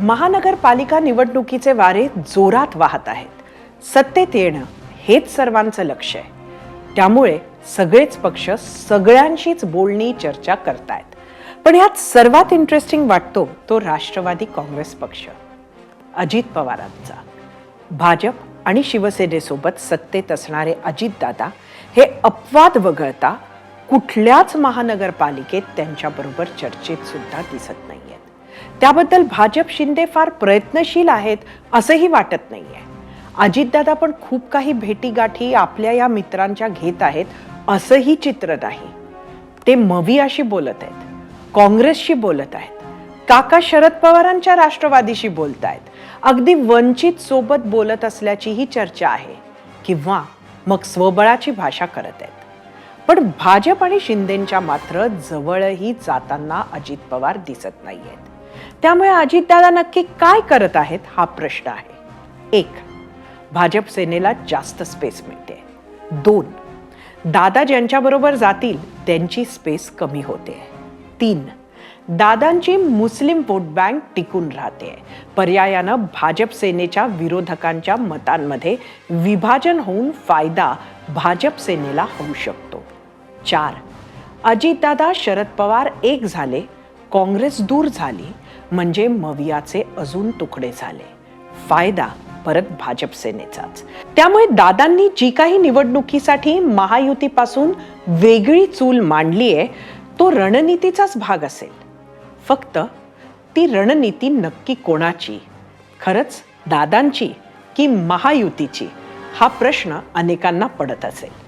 महानगरपालिका निवडणुकीचे वारे जोरात वाहत आहेत. सत्तेत येणं हेच सर्वांचं लक्ष आहे. त्यामुळे सगळेच पक्ष सगळ्यांशीच बोलणी चर्चा करतायत. पण यात सर्वात इंटरेस्टिंग वाटतो तो राष्ट्रवादी काँग्रेस पक्ष, अजित पवारांचा. भाजप आणि शिवसेनेसोबत सत्तेत असणारे अजितदादा हे अपवाद वगळता कुठल्याच महानगरपालिकेत त्यांच्याबरोबर चर्चेत सुद्धा दिसत नाहीयेत. त्याबद्दल भाजप शिंदे फार प्रयत्नशील आहेत असंही वाटत नाहीये. अजितदादा पण खूप काही भेटीगाठी आपल्या या मित्रांच्या घेत आहेत असंही चित्र नाही. ते मवियाशी बोलत आहेत, काँग्रेसशी बोलत आहेत, काका शरद पवारांच्या राष्ट्रवादीशी बोलतायत, अगदी वंचित सोबत बोलत असल्याचीही चर्चा आहे, किंवा मग स्वबळाची भाषा करत आहेत. पण भाजप आणि शिंदेंच्या मात्र जवळही जाताना अजित पवार दिसत नाहीयेत. त्यामुळे अजितदादा नक्की काय करत आहेत हा प्रश्न आहे. 1. भाजप सेनेला जास्त स्पेस मिळते. 2. दादा ज्यांच्याबरोबर जातील त्यांची स्पेस कमी होते. 3. दादांची मुस्लिम वोट बँक टिकून राहते. पर्यायानं भाजप सेनेच्या विरोधकांच्या मतांमध्ये विभाजन होऊन फायदा भाजप सेनेला होऊ शकतो. 4. अजितदादा शरद पवार एक झाले, काँग्रेस दूर झाली म्हणजे मवियाचे अजून तुकडे झाले. फायदा परत भाजप सेनेचाच. त्यामुळे दादांनी जी काही निवडणुकीसाठी महायुतीपासून वेगळी चूल मांडलीये तो रणनीतीचाच भाग असेल. फक्त ती रणनीती नक्की कोणाची, खरंच दादांची की महायुतीची, हा प्रश्न अनेकांना पडत असेल.